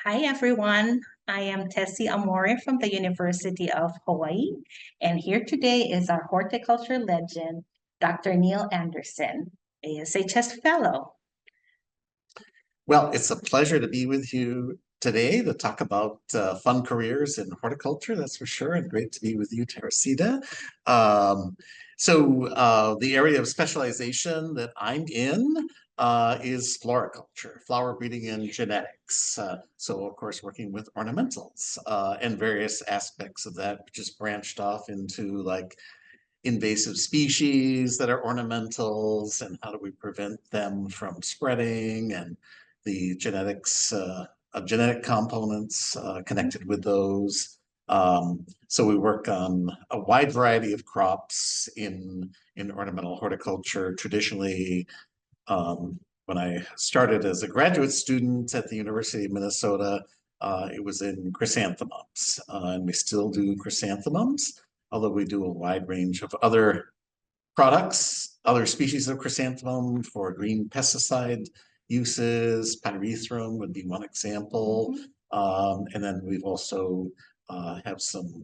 Hi, everyone. I am Tessie Amore from the University of Hawaii, and here today is our horticulture legend, Dr. Neil Anderson, ASHS Fellow. Well, it's a pleasure to be with you today to talk about fun careers in horticulture, that's for sure, and great to be with you, Teresita. The area of specialization that I'm in is floriculture, flower breeding and genetics. So, of course, working with ornamentals and various aspects of that, which is branched off into like invasive species that are ornamentals and how do we prevent them from spreading and the genetics of genetic components connected with those. So we work on a wide variety of crops in ornamental horticulture. Traditionally, when I started as a graduate student at the University of Minnesota, it was in chrysanthemums, and we still do chrysanthemums, although we do a wide range of other products, other species of chrysanthemum for green pesticide uses. Pyrethrum would be one example. And then we've also have some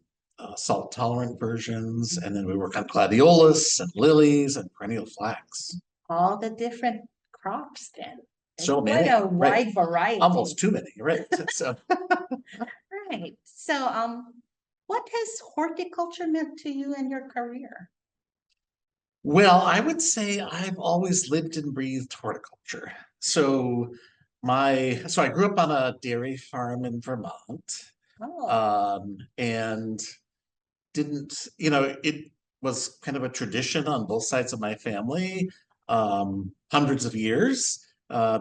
salt tolerant versions. And then we work on gladiolus and lilies and perennial flax. All the different crops then. So Quite many, a right? wide variety. Almost too many, right? So Right. So, what has horticulture meant to you in your career? well, I would say I've always lived and breathed horticulture. So I grew up on a dairy farm in Vermont, Oh, and didn't, it was kind of a tradition on both sides of my family, hundreds of years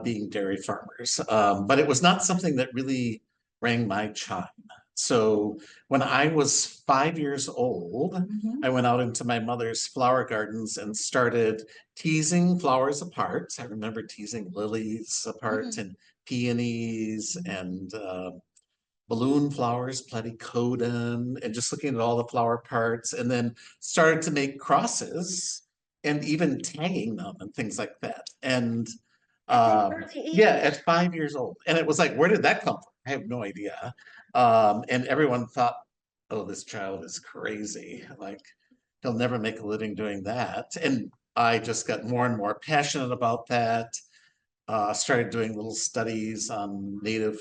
being dairy farmers. But it was not something that really rang my chime. So when I was 5 years old, I went out into my mother's flower gardens and started teasing flowers apart. I remember teasing lilies apart and peonies and balloon flowers, platycodon, and just looking at all the flower parts, and then started to make crosses and even tagging them and things like that. And yeah, at 5 years old. And it was like, where did that come from? I have no idea. And everyone thought, oh, this child is crazy. Like, he'll never make a living doing that. And I just got more and more passionate about that. Started doing little studies on native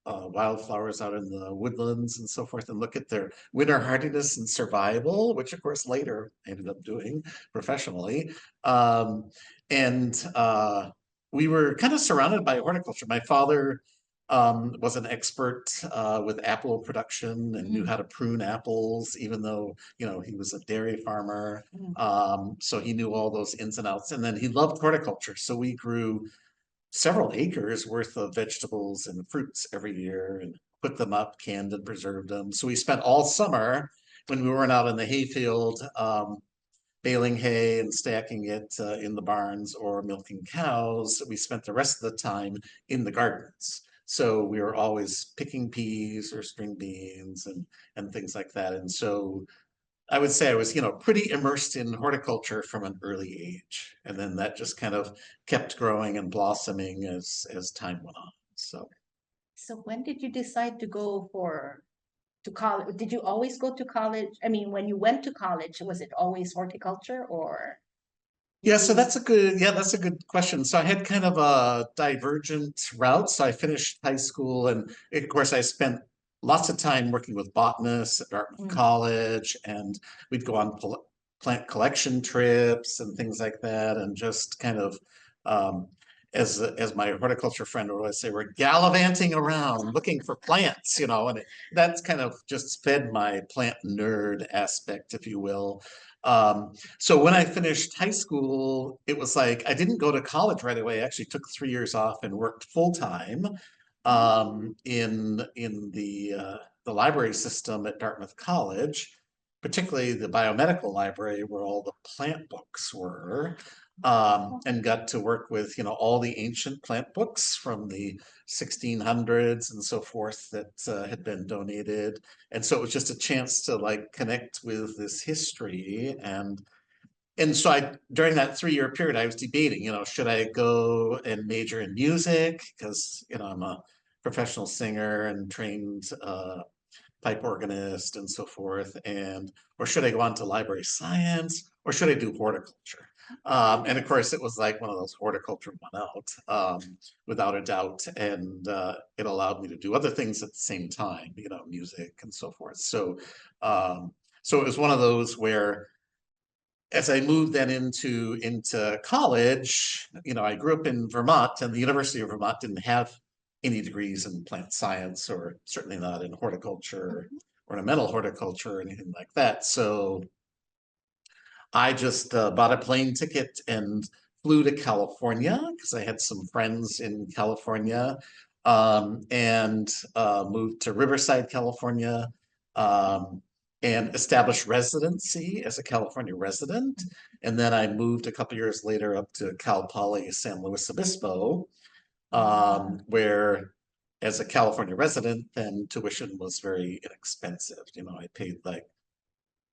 wildflowers out in the woodlands and so forth, and look at their winter hardiness and survival, which of course later I ended up doing professionally. And we were kind of surrounded by horticulture. My father was an expert with apple production and knew how to prune apples, even though, he was a dairy farmer. So he knew all those ins and outs. And then he loved horticulture. So we grew several acres worth of vegetables and fruits every year and put them up, canned and preserved them. So we spent all summer when we weren't out in the hayfield, baling hay and stacking it in the barns or milking cows. We spent the rest of the time in the gardens. So we were always picking peas or string beans and things like that. And so I would say I was, pretty immersed in horticulture from an early age. And then that just kind of kept growing and blossoming as time went on. So when did you decide to go to college? Did you always go to college? I mean, when you went to college, was it always horticulture or So that's a good question. So I had kind of a divergent route. So I finished high school, and of course I spent lots of time working with botanists at Dartmouth College, and we'd go on plant collection trips and things like that, and just kind of as my horticulture friend would always say, we're gallivanting around looking for plants, and that's kind of just fed my plant nerd aspect, if you will. So when I finished high school, it was like I didn't go to college right away. I actually took 3 years off and worked full time in the library system at Dartmouth College, particularly the biomedical library where all the plant books were, and got to work with all the ancient plant books from the 1600s and so forth that had been donated. And so it was just a chance to like connect with this history. And so during that 3 year period, I was debating, should I go and major in music? Because, I'm a professional singer and trained pipe organist and so forth, and or should I go on to library science or should I do horticulture? And of course, it was like one of those horticulture won out without a doubt, and it allowed me to do other things at the same time, you know, music and so forth. So it was one of those where, as I moved then into college, you know, I grew up in Vermont, and the University of Vermont didn't have any degrees in plant science, or certainly not in horticulture, ornamental horticulture, or anything like that. So I just bought a plane ticket and flew to California because I had some friends in California, and moved to Riverside, California, um, and established residency as a California resident. And then I moved a couple years later up to Cal Poly San Luis Obispo, where as a California resident, then tuition was very inexpensive. You know, I paid like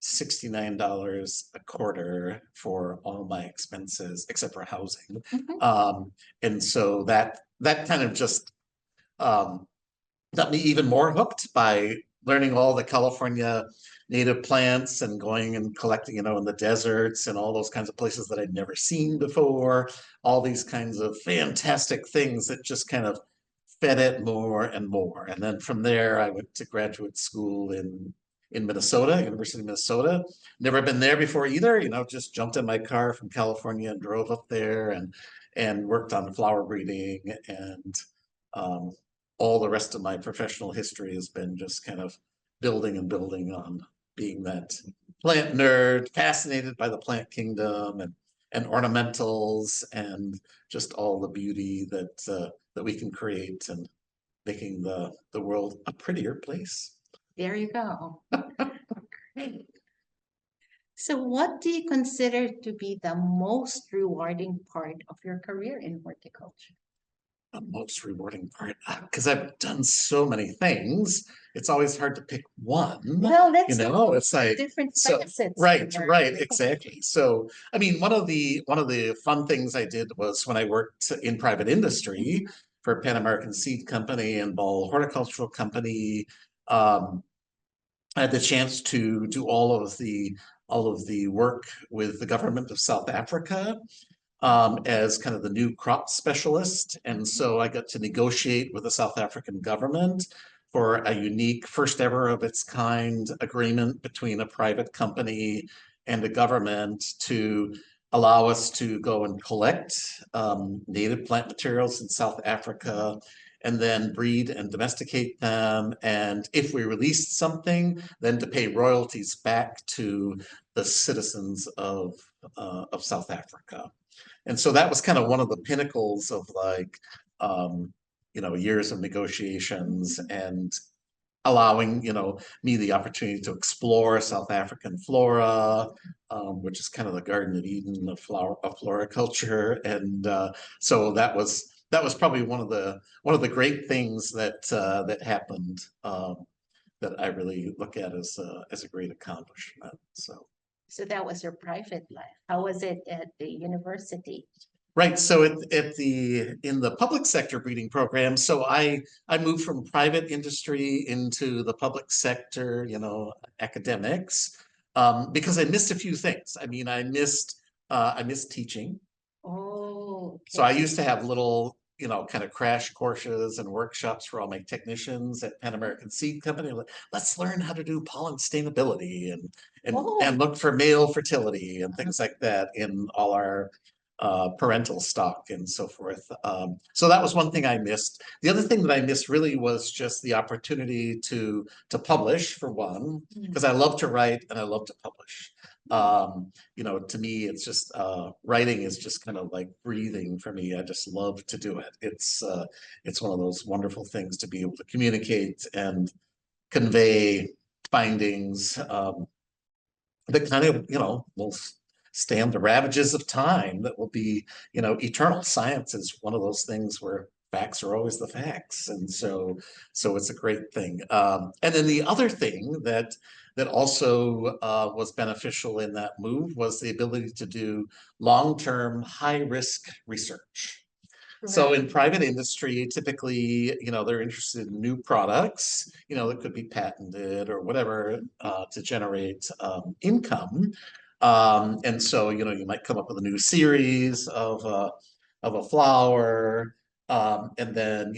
$69 a quarter for all my expenses except for housing. And so that kind of just got me even more hooked by learning all the California native plants and going and collecting, you know, in the deserts and all those kinds of places that I'd never seen before, all these kinds of fantastic things that just kind of fed it more and more. And then from there, I went to graduate school in Minnesota, University of Minnesota. Never been there before either, you know, just jumped in my car from California and drove up there and worked on flower breeding, and all the rest of my professional history has been just kind of building and building on being that plant nerd, fascinated by the plant kingdom and ornamentals and just all the beauty that we can create, and making the world a prettier place. There you go. Great. So what do you consider to be the most rewarding part of your career in horticulture? The most rewarding part, because I've done so many things, it's always hard to pick one. Well, You let's know, it's like different so facets. right, of our right, career. exactly. So I mean, one of the fun things I did was when I worked in private industry for Pan American Seed Company and Ball Horticultural Company. I had the chance to do all of the work with the government of South Africa, as kind of the new crop specialist. And so I got to negotiate with the South African government for a unique, first ever of its kind agreement between a private company and a government to allow us to go and collect native plant materials in South Africa and then breed and domesticate them. And if we released something, then to pay royalties back to the citizens of South Africa. And so that was kind of one of the pinnacles of like, you know, years of negotiations and allowing, you know, me the opportunity to explore South African flora, which is kind of the Garden of Eden of floriculture. And so that was probably one of the great things that happened, that I really look at as a great accomplishment. So that was your private life. How was it at the university? Right. So in the public sector breeding program, so I moved from private industry into the public sector, you know, academics, because I missed a few things. I mean, I missed teaching. Oh, So I okay. used to have little, you know, kind of crash courses and workshops for all my technicians at Pan American Seed Company. Like, let's learn how to do pollen sustainability and Oh, and look for male fertility and things like that in all our parental stock and so forth. So that was one thing I missed. The other thing that I missed really was just the opportunity to publish, for one, because I love to write and I love to publish. You know, to me, it's just writing is just kind of like breathing for me. I just love to do it. It's one of those wonderful things to be able to communicate and convey findings, that kind of, you know, will stand the ravages of time, that will be, you know, eternal. Science is one of those things where facts are always the facts. And so it's a great thing. And then the other thing that also was beneficial in that move was the ability to do long-term, high-risk research. So in private industry, typically, they're interested in new products, that could be patented or whatever, to generate income. And so, you might come up with a new series of a flower, and then,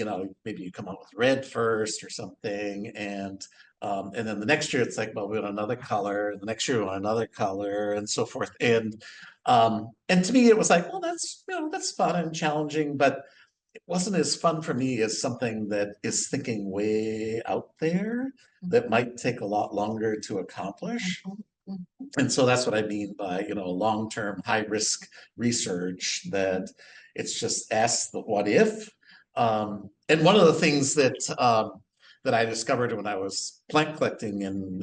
maybe you come out with red first or something, and then the next year it's like, well, we want another color. The next year we want another color, and so forth. And to me, it was like, well, that's fun and challenging, but it wasn't as fun for me as something that is thinking way out there that might take a lot longer to accomplish. And so that's what I mean by, long-term, high-risk research, that it's just ask the what if. And one of the things that I discovered when I was plant collecting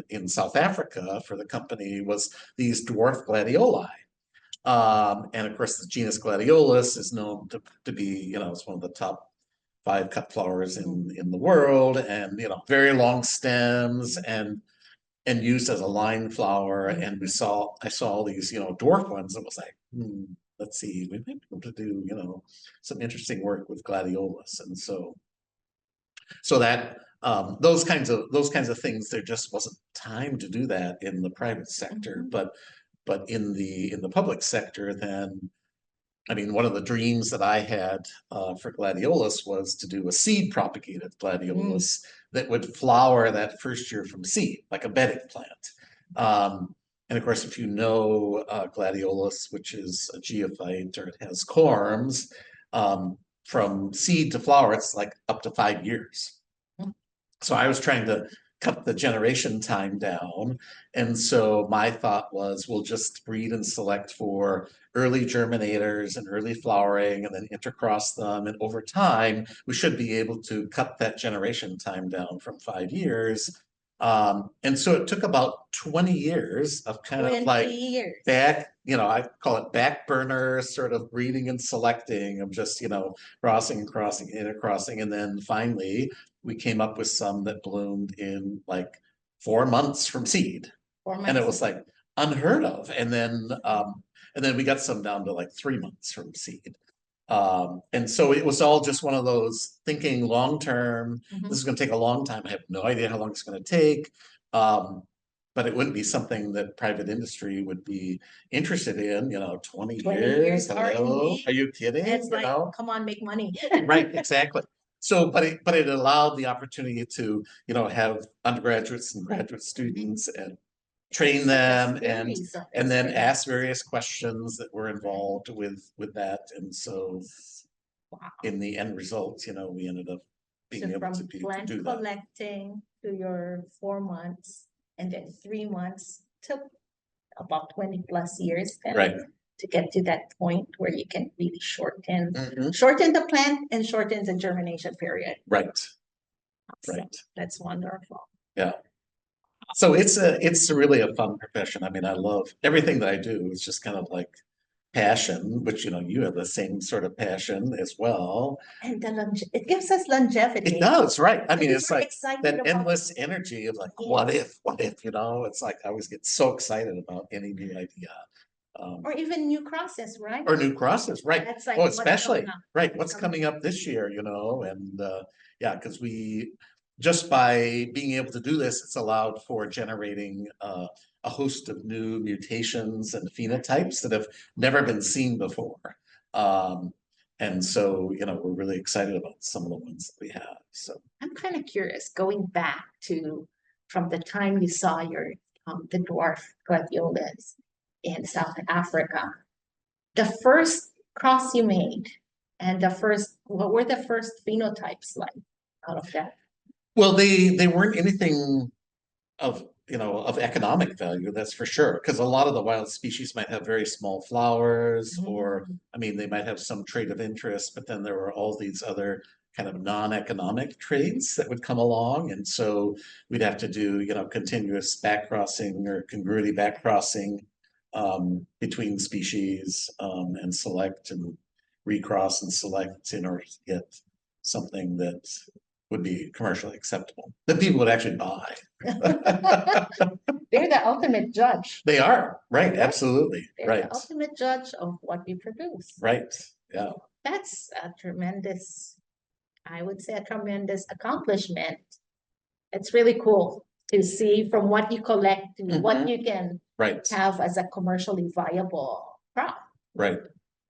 in South Africa for the company was these dwarf gladioli. And of course, the genus Gladiolus is known to be, it's one of the top 5 cut flowers in the world, and very long stems and used as a line flower. And I saw all these, dwarf ones, and was like, let's see, we might be able to do, some interesting work with Gladiolus. And so that those kinds of things, there just wasn't time to do that in the private sector, but in the public sector, then, I mean, one of the dreams that I had for gladiolus was to do a seed propagated gladiolus that would flower that first year from seed, like a bedding plant. And of course, if you know gladiolus, which is a geophyte, or it has corms, from seed to flower, it's like up to 5 years. So I was trying to cut the generation time down. And so my thought was, we'll just breed and select for early germinators and early flowering, and then intercross them. And over time, we should be able to cut that generation time down from 5 years. And so it took about 20 years of kind of like back, I call it back burner sort of breeding and selecting of just, crossing and crossing, intercrossing. And then finally, we came up with some that bloomed in like 4 months from seed. 4 months. And it was like unheard of. And then we got some down to like 3 months from seed. And so it was all just one of those thinking long term, this is going to take a long time. I have no idea how long it's going to take. But it wouldn't be something that private industry would be interested in, 20 years. Hello? Are you kidding? It's like, come on, make money. Right, exactly. So, but it allowed the opportunity to, have undergraduates and graduate students and train them and then ask various questions that were involved with that. And so in the end results, we ended up being able to do that. From plant collecting to your 4 months, and then 3 months took about 20 plus years to get to that point where you can really shorten the plant and shorten the germination period. Right. Awesome. Right. That's wonderful. Yeah. So it's really a fun profession. I mean, I love everything that I do. It's just kind of like passion, which, you have the same sort of passion as well. And it gives us longevity. It does, right? I mean, it's like that endless energy of like, what if, it's like I always get so excited about any new idea. Or even new crosses, right? Or new crosses, right? That's like, especially, right? What's coming up this year, and because just by being able to do this, it's allowed for generating a host of new mutations and phenotypes that have never been seen before. And so, we're really excited about some of the ones that we have. So I'm kind of curious, going back to from the time you saw your the dwarf gladiolus in South Africa, the first cross you made, and what were the first phenotypes like out of that? Well, they weren't anything of economic value, that's for sure, because a lot of the wild species might have very small flowers, or I mean, they might have some trait of interest, but then there were all these other kind of non-economic traits that would come along, and so we'd have to do continuous backcrossing or congruity backcrossing between species, and select and recross and select in order to get something that would be commercially acceptable, that people would actually buy. They're the ultimate judge. They are, right? Absolutely. They're right. The ultimate judge of what we produce. Right. Yeah. That's a tremendous, I would say, a tremendous accomplishment. It's really cool to see from what you collect to what you can Right, have as a commercially viable crop. right,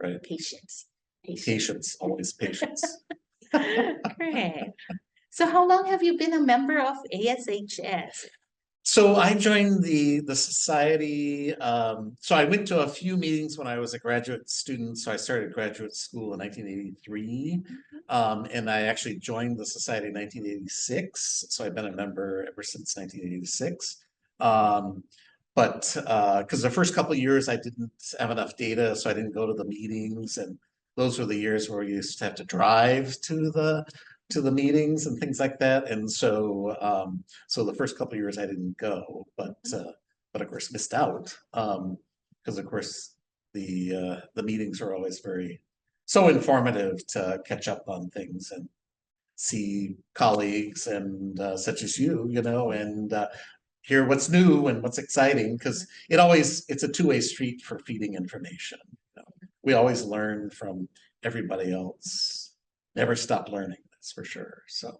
right. Patience. Patience, always patience. Great. So how long have you been a member of ASHS? So I joined the society. So I went to a few meetings when I was a graduate student. So I started graduate school in 1983, and I actually joined the society in 1986. So I've been a member ever since 1986. But because the first couple of years I didn't have enough data, so I didn't go to the meetings, and those were the years where you used to have to drive to the meetings and things like that. And so so the first couple of years I didn't go, but of course missed out because of course the meetings are always very so informative to catch up on things and see colleagues and such as you know, and hear what's new and what's exciting because it's a two-way street for feeding information. You know? We always learn from everybody else. Never stop learning, that's for sure. So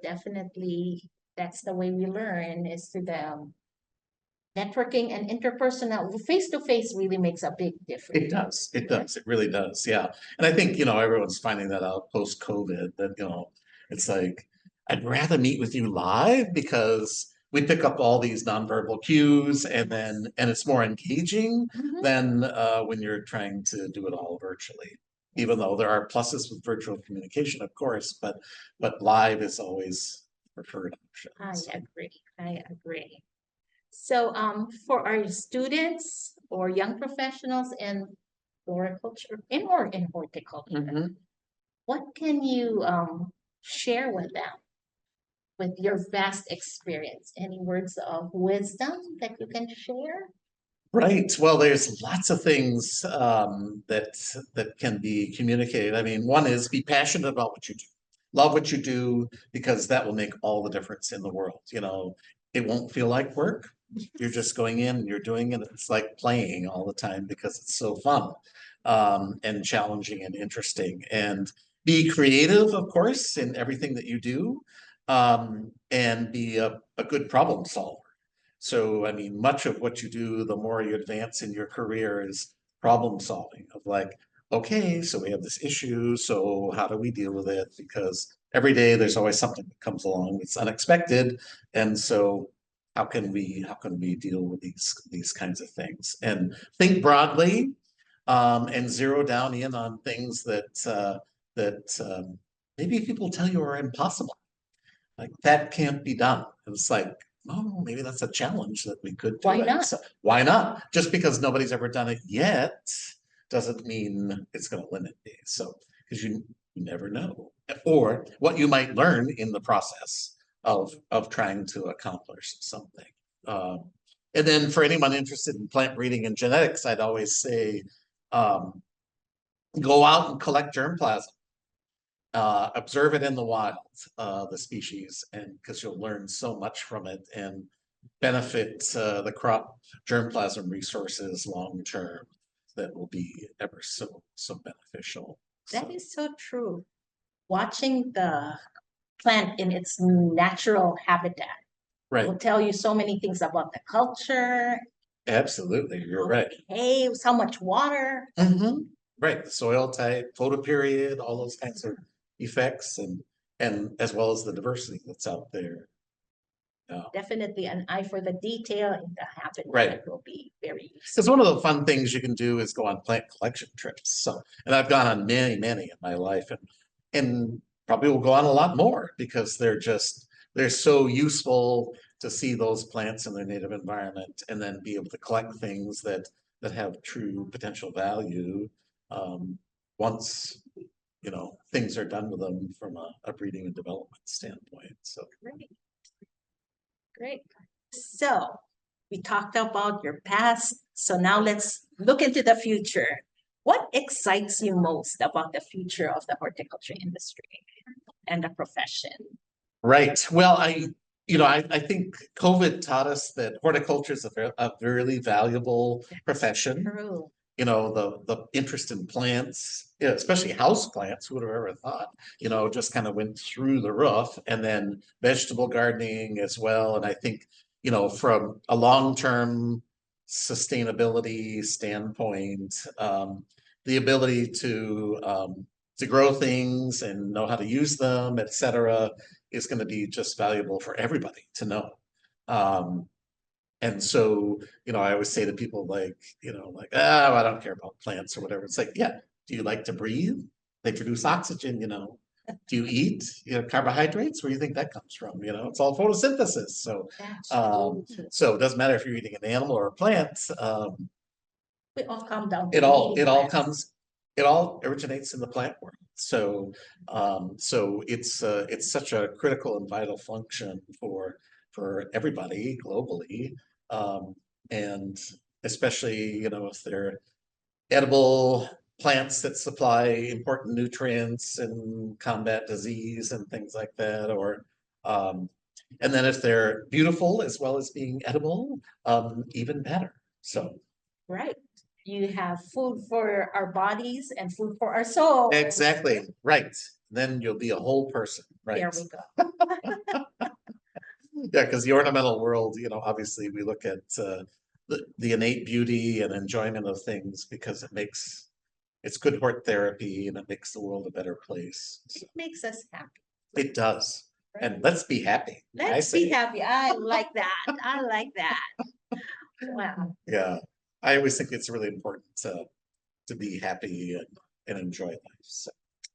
definitely that's the way we learn is through the networking and interpersonal. Face to face really makes a big difference. it does. It does. It really does. Yeah. And I think, you know, everyone's finding that out post-COVID that, you know, it's like, I'd rather meet with you live because we pick up all these nonverbal cues and it's more engaging than when you're trying to do it all virtually. Even though there are pluses with virtual communication, of course, but live is always preferred option. I agree. I agree. So, for our students or young professionals in floriculture or in horticulture, what can you share with them with your vast experience? Any words of wisdom that you can share? Right. Well, there's lots of things that can be communicated. I mean, one is be passionate about what you do. Love what you do because that will make all the difference in the world. You know, it won't feel like work. You're just going in and you're doing it. It's like playing all the time because it's so fun and challenging and interesting. And be creative, of course, in everything that you do and be a good problem solver. So, I mean, much of what you do, the more you advance in your career is problem solving of like, okay, so we have this issue, so how do we deal with it? Because every day there's always something that comes along that's unexpected. And so how can we deal with these kinds of things? And think broadly and zero down in on things that maybe people tell you are impossible. Like that can't be done. It's like, oh, maybe that's a challenge that we could do. Why not? So why not? Just because nobody's ever done it yet doesn't mean it's going to limit me. So because you never know, or what you might learn in the process of trying to accomplish something. And then for anyone interested in plant breeding and genetics, I'd always say go out and collect germplasm. Observe it in the wild, the species, and because you'll learn so much from it and benefit the crop germplasm resources long term that will be ever so beneficial. That is so true. Watching the plant in its natural habitat Right. will tell you so many things about the culture. Absolutely, you're right. Hey, how much water. Right, the soil type, photoperiod, all those kinds of effects, and as well as the diversity that's out there. Definitely an eye for the detail in the habitat Right. will be very useful. Because one of the fun things you can do is go on plant collection trips. So, and I've gone on many in my life, and probably will go on a lot more because they're so useful to see those plants in their native environment and then be able to collect things that have true potential value once you know things are done with them from a breeding and development standpoint. So Great. So we talked about your past. So now let's look into the future. What excites you most about the future of the horticulture industry and the profession? right. Well, I think COVID taught us that horticulture is a really valuable profession. True. you know, the interest in plants, yeah, especially house plants, who would have ever thought, you know, just kind of went through the roof. And then vegetable gardening as well. And I think, you know, from a long-term sustainability standpoint, the ability to grow things and know how to use them, et cetera, is going to be just valuable for everybody to know. Um, and so, you know, I always say to people like, you know, like, oh, I don't care about plants or whatever. It's like, yeah, do you like to breathe? They produce oxygen, you know. Do you eat, you know, carbohydrates? Where do you think that comes from? You know, it's all photosynthesis. So, so it doesn't matter if you're eating an animal or a plant. We all come down to It all eating plants. it all originates in the plant world. So so it's such a critical and vital function for everybody globally. Um, and especially, you know, if they're edible plants that supply important nutrients and combat disease and things like that, or and then if they're beautiful as well as being edible, even better. So Right. You have food for our bodies and food for our souls. exactly, right. Then you'll be a whole person, right? There we go. Yeah, because the ornamental world, you know, obviously we look at the innate beauty and enjoyment of things because it's good hort therapy and it makes the world a better place. So It makes us happy. it does. Right. And let's be happy. Let's be happy. I like that. I like that. Wow. Yeah. I always think it's really important to be happy and enjoy life. So.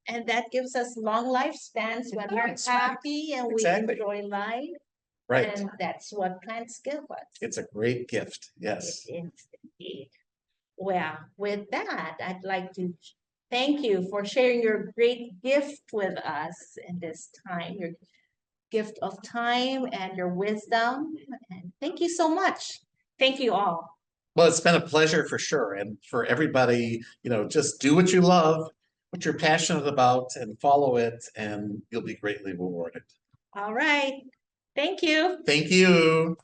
And that gives us long lifespans when we're happy and we enjoy life. Right. And that's what plants give us. It's a great gift. Yes. It is indeed. Well, with that, I'd like to thank you for sharing your great gift with us in this time, your gift of time and your wisdom. And thank you so much. Thank you all. Well, it's been a pleasure for sure. And for everybody, you know, just do what you love, what you're passionate about, and follow it, and you'll be greatly rewarded. All right. Thank you. Thank you.